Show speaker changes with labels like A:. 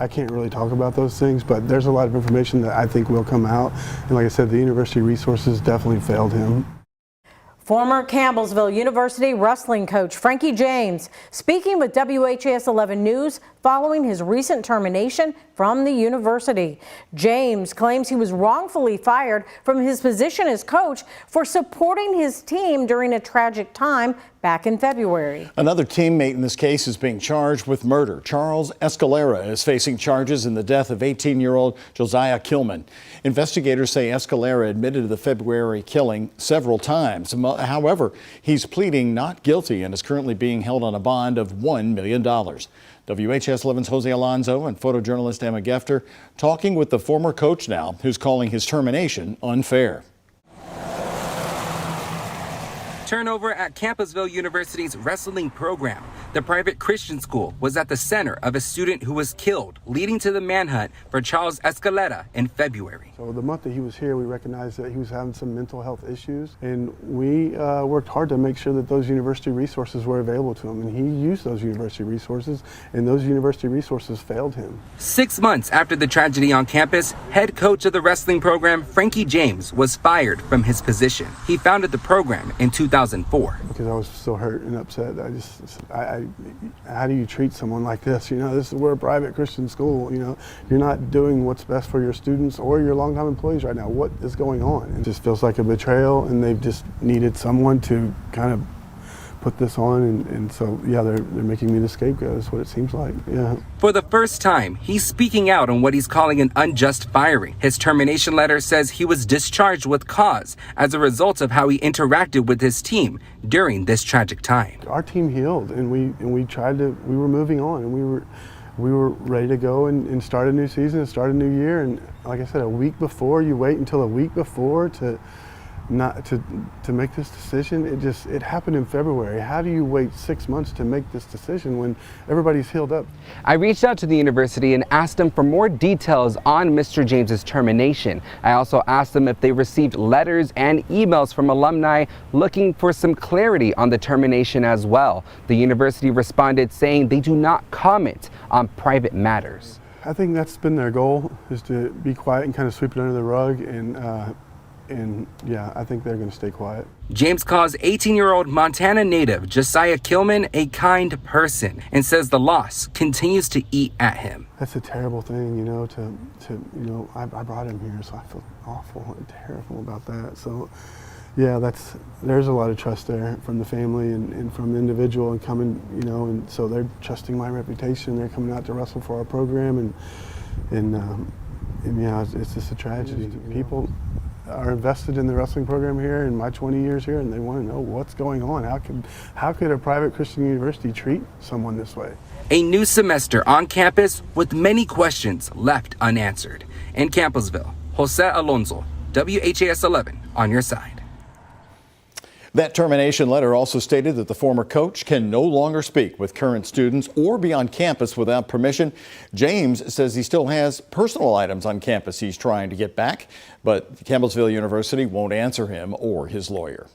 A: I can't really talk about those things, but there's a lot of information that I think will come out. And like I said, the university resources definitely failed him.
B: Former Campbellsville University wrestling coach Franky James speaking with WHAS 11 News following his recent termination from the university. James claims he was wrongfully fired from his position as coach for supporting his team during a tragic time back in February.
C: Another teammate in this case is being charged with murder. Charles Escalera is facing charges in the death of 18-year-old Josiah Kilman. Investigators say Escalera admitted to the February killing several times. However, he's pleading not guilty and is currently being held on a bond of $1 million. WHAS 11's Jose Alonso and photojournalist Emma Gefter talking with the former coach now, who's calling his termination unfair.
D: Turnover at Campbellsville University's wrestling program. The private Christian school was at the center of a student who was killed, leading to the manhunt for Charles Escalera in February.
A: So the month that he was here, we recognized that he was having some mental health issues, and we worked hard to make sure that those university resources were available to him, and he used those university resources, and those university resources failed him.
D: 6 months after the tragedy on campus, head coach of the wrestling program, Franky James, was fired from his position. He founded the program in 2004.
A: Because I was so hurt and upset. How do you treat someone like this? You know, we're a private Christian school. You know, you're not doing what's best for your students or your longtime employees right now. What is going on? It just feels like a betrayal, and they've just needed someone to kind of put this on, and so yeah, they're making me the scapegoat. Is what it seems like. Yeah.
D: For the first time, he's speaking out on what he's calling an unjust firing. His termination letter says he was discharged with cause as a result of how he interacted with his team during this tragic time.
A: Our team healed, and we were moving on, and we were ready to go and start a new season and start a new year. And like I said, a week before, you wait until a week before to make this decision. It happened in February. How do you wait 6 months to make this decision when everybody's healed up?
E: I reached out to the university and asked them for more details on Mr. James's termination. I also asked them if they received letters and emails from alumni looking for some clarity on the termination as well. The university responded saying they do not comment on private matters.
A: I think that's been their goal, is to be quiet and kind of sweep it under the rug, and yeah, I think they're going to stay quiet.
D: James calls 18-year-old Montana native Josiah Kilman a kind person and says the loss continues to eat at him.
A: That's a terrible thing, you know, I brought him here, so I feel awful and terrible about that. So yeah, there's a lot of trust there from the family and from the individual, and coming, you know, and so they're trusting my reputation. They're coming out to wrestle for our program, and yeah, it's just a tragedy. People are invested in the wrestling program here in my 20 years here, and they want to know what's going on. How could a private Christian university treat someone this way?
D: A new semester on campus with many questions left unanswered. In Campbellsville, Jose Alonso, WHAS 11 on your side.
C: That termination letter also stated that the former coach can no longer speak with current students or be on campus without permission. James says he still has personal items on campus he's trying to get back, but Campbellsville University won't answer him or his lawyer.